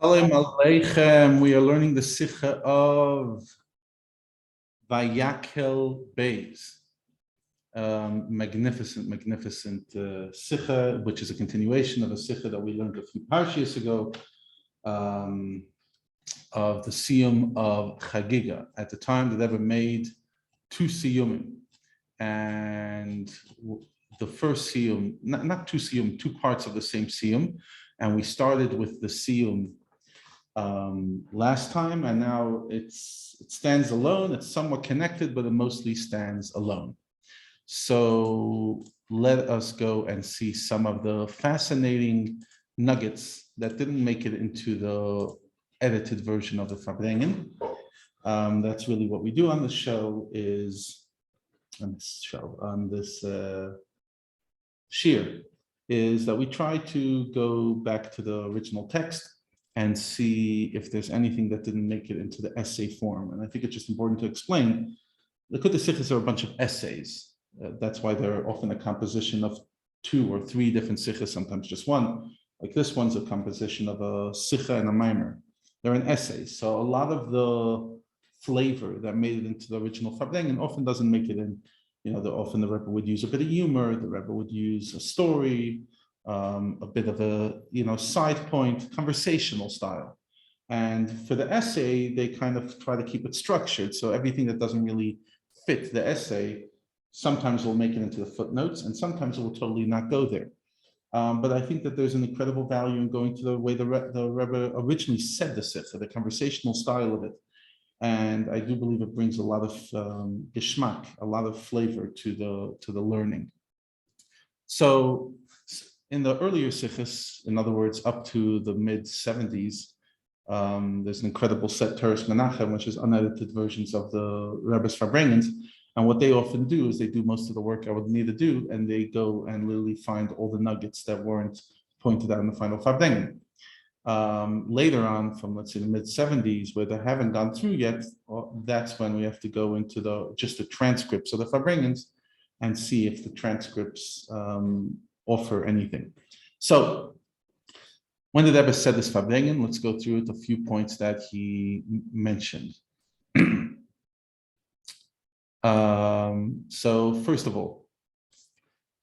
Shalom Aleichem. We are learning the Sicha of Vayakhel Beis. Magnificent Sicha, which is a continuation of a Sicha that we learned a few parshas ago, of the Siyum of Chagiga. At the time, the Rebbe made two Siyumim, and the first Siyum, not two Siyum, two parts of the same Siyum, and we started with the Siyum last time, and now it stands alone. It's somewhat connected, but it mostly stands alone. So let us go and see some of the fascinating nuggets that didn't make it into the edited version of the Farbrengen. That's really what we do on the show, on this shir, is that we try to go back to the original text and see if there's anything that didn't make it into the essay form. And I think it's just important to explain, the Likutei Sichos are a bunch of essays. That's why they're often a composition of 2 or 3 different sichas, sometimes just one. Like this one's a composition of a sicha and a mimer. They're an essay. So a lot of the flavor that made it into the original Farbrengen often doesn't make it in. Often the Rebbe would use a bit of humor, the Rebbe would use a story, a bit of a side point, conversational style. And for the essay, they kind of try to keep it structured. So everything that doesn't really fit the essay, sometimes will make it into the footnotes, and sometimes it will totally not go there. But I think that there's an incredible value in going to the way the Rebbe originally said the Sicha, the conversational style of it. And I do believe it brings a lot of geschmack, a lot of flavor to the learning. So in the earlier Sichas, in other words, up to the mid-70s, there's an incredible set Teres Menachem, which is unedited versions of the Rebbe's Farbrengens. And what they often do is they do most of the work I would need to do, and they go and literally find all the nuggets that weren't pointed out in the final Farbrengen. Later on, from let's say the mid-70s, where they haven't gone through yet, that's when we have to go into just the transcripts of the Farbrengens and see if the transcripts offer anything. So when the Rebbe said this Farbrengen, let's go through it, a few points that he mentioned. So first of all,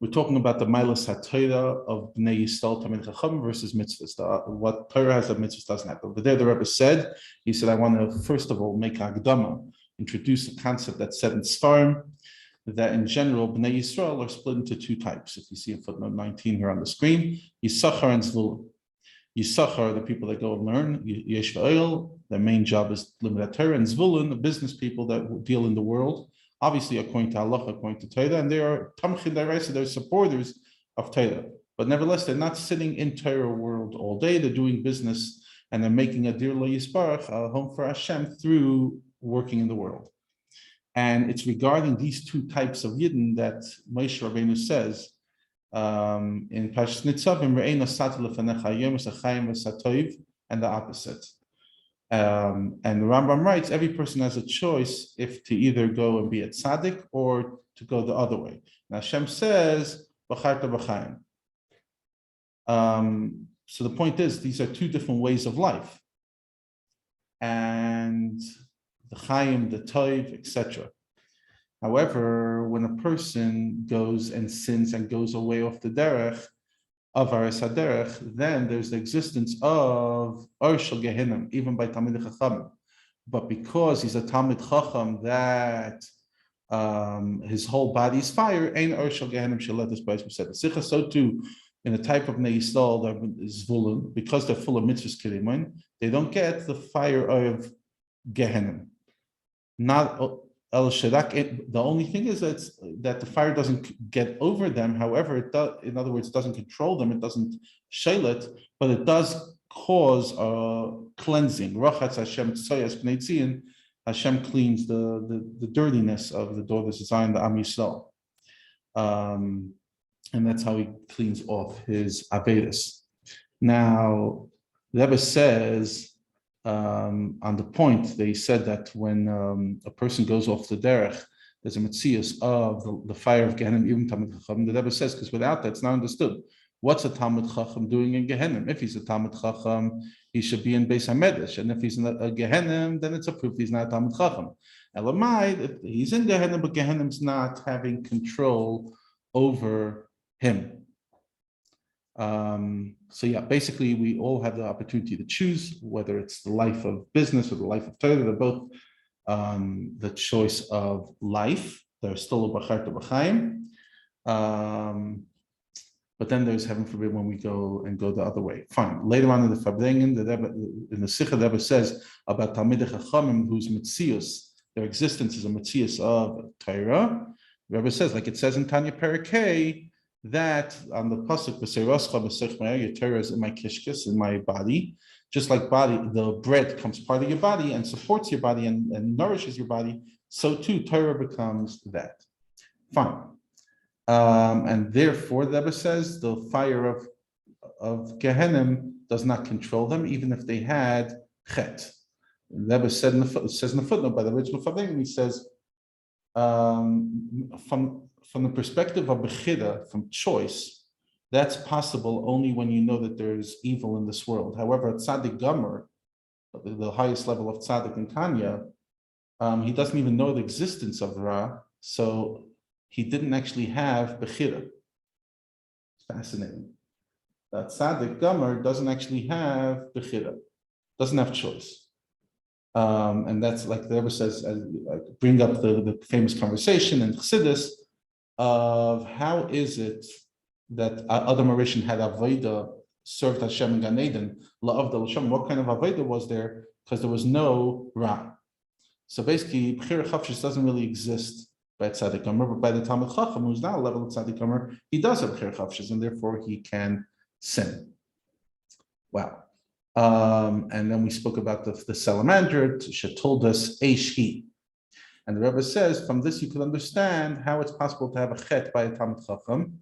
we're talking about the Milas HaTorah of Bnei Yisrael Tamid Chacham versus mitzvahs. What Torah has that mitzvahs doesn't have. But there the Rebbe said, he said, I want to first of all make Agdama, introduce a concept that's said in Sfarim, that in general Bnei Yisrael are split into 2 types. If you see in footnote 19 here on the screen, Yisachar and Zvulun. Yisachar are the people that go and learn. Yesh Va'oil, their main job is Limud Torah, and Zvulun, the business people that deal in the world, obviously according to Allah, according to Torah, and they are Tamchin Daraisa, they're supporters of Torah. But nevertheless, they're not sitting in Torah world all day, they're doing business, and they're making a Dir Lo Yisbarach, a home for Hashem, through working in the world. And it's regarding these 2 types of Yidden that Moshe Rabbeinu says, in Parshas Nitzavim, Re'ein Asat Lefanecha Hayom Esachayim V'Satoiv, and the opposite. And the Rambam writes, every person has a choice if to either go and be a tzaddik or to go the other way. Now Hashem says, B'charta b'chaim. So the point is, these are 2 different ways of life. And the Chaim, the Toiv, etc. However, when a person goes and sins and goes away off the derech, Avaris HaDerech, then there's the existence of Arshal Gehinnom, even by Talmid Chacham. But because he's a Talmid Chacham that his whole body is fire, Ein Arshal Gehinnom Shalet is by said. Sicha, so too, in the type of Bnei Yisrael that is Zvulun, because they're full of mitzvahs kirimun, they don't get the fire of Gehinnom. Not El Shadak. The only thing is that the fire doesn't get over them. However, it does, in other words, it doesn't control them. It doesn't shale it, but it does cause a cleansing. Rachatz Hashem Tzoyas Bnei Tzion. Hashem cleans the dirtiness of the daughters of Zion, the Am Yisrael, and that's how he cleans off his avedus. Now, the Rebbe says, on the point, they said that when a person goes off the derech, there's a metzias of the fire of Gehenna, even Talmid Chacham. The Rebbe says, because without that, it's not understood. What's a Talmud Chacham doing in Gehenim? If he's a Talmud Chacham, he should be in Beis HaMedrash. And if he's in a Gehenim, then it's a proof he's not a Talmud Chacham. Elamai, he's in Gehenim, but Gehenim's not having control over him. So yeah, basically we all have the opportunity to choose whether it's the life of business or the life of Torah. They're both the choice of life. There's still a Bacharta B'chaim. But then there's, heaven forbid, when we go the other way. Fine. Later on in the Farbrengen, in the Sicha, the Rebbe says about Talmidei Chachamim, whose mitzius, their existence is a mitzius of Torah. The Rebbe says, like it says in Tanya Perikei, that on the pasuk b'seiroscha b'sech me'er, your Torah is in my kishkis, in my body. Just like the bread becomes part of your body and supports your body and nourishes your body, so too Torah becomes that. Fine. And therefore, the Rebbe says the fire of Gehenim does not control them, even if they had chet. The Rebbe says in the footnote by the original Farbrengen, he says, from the perspective of Bechira, from choice, that's possible only when you know that there's evil in this world. However, Tzaddik Gomer, the highest level of Tzaddik in Tanya, he doesn't even know the existence of Ra, so he didn't actually have Bechira. It's fascinating. That Tzaddik Gomer doesn't actually have Bechira, doesn't have choice. And that's like the Rebbe says, bring up the famous conversation in Chassidus of how is it that Adam Arishan had Avodah, served Hashem in Gan Eden, La'avdal Hashem. What kind of Avodah was there? Because there was no Ra. So basically, Bechira Chavshis doesn't really exist by Tzaddik Gomer, but by the Talmud Chacham, who's now a level of Tzaddik Gomer, he does have Bechira Chavshis, and therefore he can sin. Wow. And then we spoke about the salamander. She told us Eish. And the Rebbe says, from this you can understand how it's possible to have a chet by a Talmud Chacham,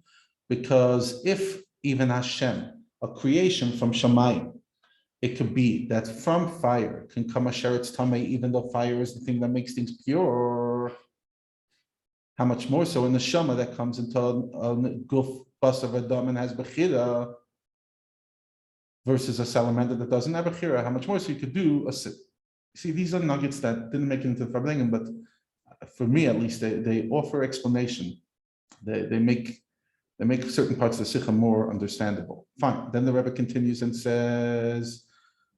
because if even Hashem, a creation from Shamayim, it could be that from fire can come a sheretz tamei, even though fire is the thing that makes things pure. How much more so in the Shama that comes into a guf bas of Adam and has bechira, versus a salamander that doesn't have bechira? How much more so you could do a sit? See, these are nuggets that didn't make it into the Farbrengen, but for me at least, they offer explanation. They make certain parts of the Sicha more understandable. Fine. Then the Rebbe continues and says,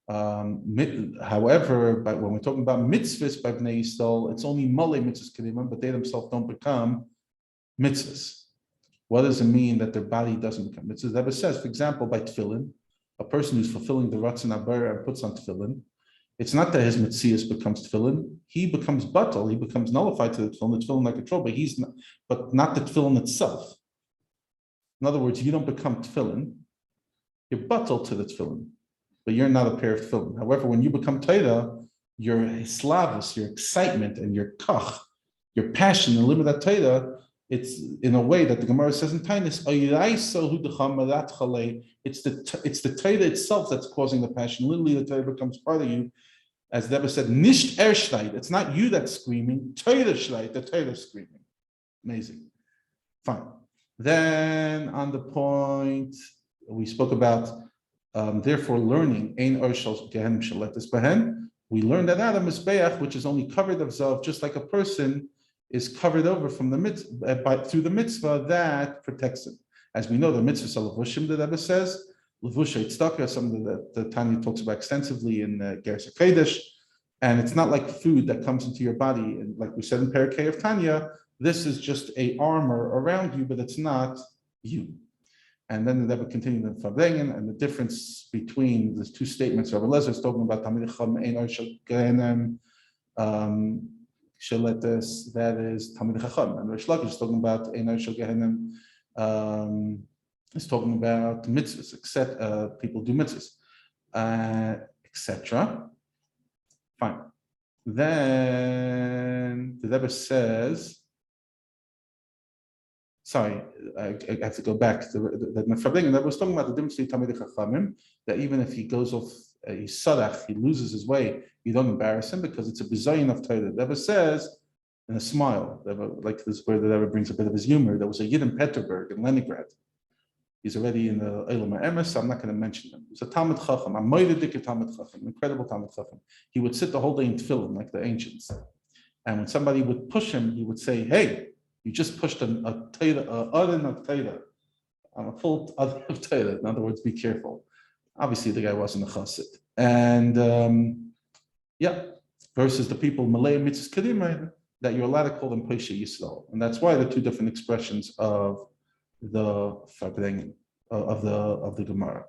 however, when we're talking about mitzvahs by Bnei Yisrael, it's only malei mitzvahs kedimah, but they themselves don't become mitzvahs. What does it mean that their body doesn't become mitzvahs? The Rebbe says, for example, by tefillin, a person who's fulfilling the ratzon habayra and puts on tefillin, it's not that his mitzias becomes tefillin, he becomes batal, he becomes nullified to the tefillin like control, but not the tefillin itself. In other words, you don't become tefillin, you're batal to the tefillin, but you're not a pair of tefillin. However, when you become Torah, your hislavus, your excitement and your kach, your passion, the limit of Torah, it's in a way that the Gemara says in Tainus, it's the Torah itself that's causing the passion. Literally, the Torah becomes part of you. As Rebbe said, nicht schreit. It's not you that's screaming, Torah schreit, the Torah screaming. Amazing. Fine. Then on the point we spoke about, therefore learning, ein or shel gehenim shaletis behen. We learned that Adam is beach, which is only covered of zav, just like a person is covered over from the mitzvah through the mitzvah that protects him. As we know, the mitzvah levushim, the Rebbe says, levusha itztaka, something that the Tanya talks about extensively in Gersa Kodesh, and it's not like food that comes into your body. And like we said in Perikei of Tanya, this is just a armor around you, but it's not you. And then the Rebbe continued in Farbrengen, and the difference between the two statements. Rabbi Lezer is talking about Talmidei Chacham ein or shel gehenim shaletis, that is Talmidei Chacham, and Rish Lakish is talking about ein or shel gehenim. Is talking about mitzvahs, except people do mitzvahs, etc. Fine. Then the Rebbe says. Sorry, I have to go back to the Farbrengen. I was talking about the difference between Talmidei Chachamim, that even if he goes off, he's sadach, he loses his way, you don't embarrass him because it's a bizayin of Torah. The Rebbe says, in a smile, like this, where the Rebbe brings a bit of his humor, there was a Yid in Peterburg, in Leningrad. He's already in the Eilam Emes, so I'm not going to mention him. He's a Talmid Chacham, a Moededik Talmid Chacham, incredible Talmid Chacham. He would sit the whole day in tefillin like the ancients. And when somebody would push him, he would say, hey, you just pushed an Aden of Teira. I'm a full Aden of Teira. In other words, be careful. Obviously, the guy wasn't a chassid. And versus the people, Malay Mitzvahs Kedimah, that you're allowed to call them Pesha Yisrael. And that's why the two different expressions of the Farbrengen, of the Gemara.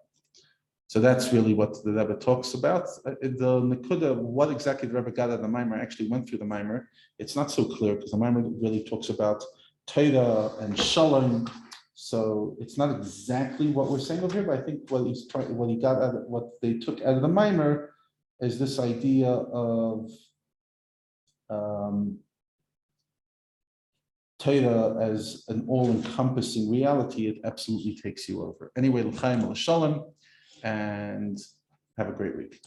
So that's really what the Rebbe talks about. The Nekuda, what exactly the Rebbe got out of the Maimer, actually went through the Maimer. It's not so clear because the Maimer really talks about Torah and Shalom. So it's not exactly what we're saying over here, but I think what they took out of the Maimer is this idea of Torah as an all-encompassing reality. It absolutely takes you over. Anyway, l'chaim l'shalom, and have a great week.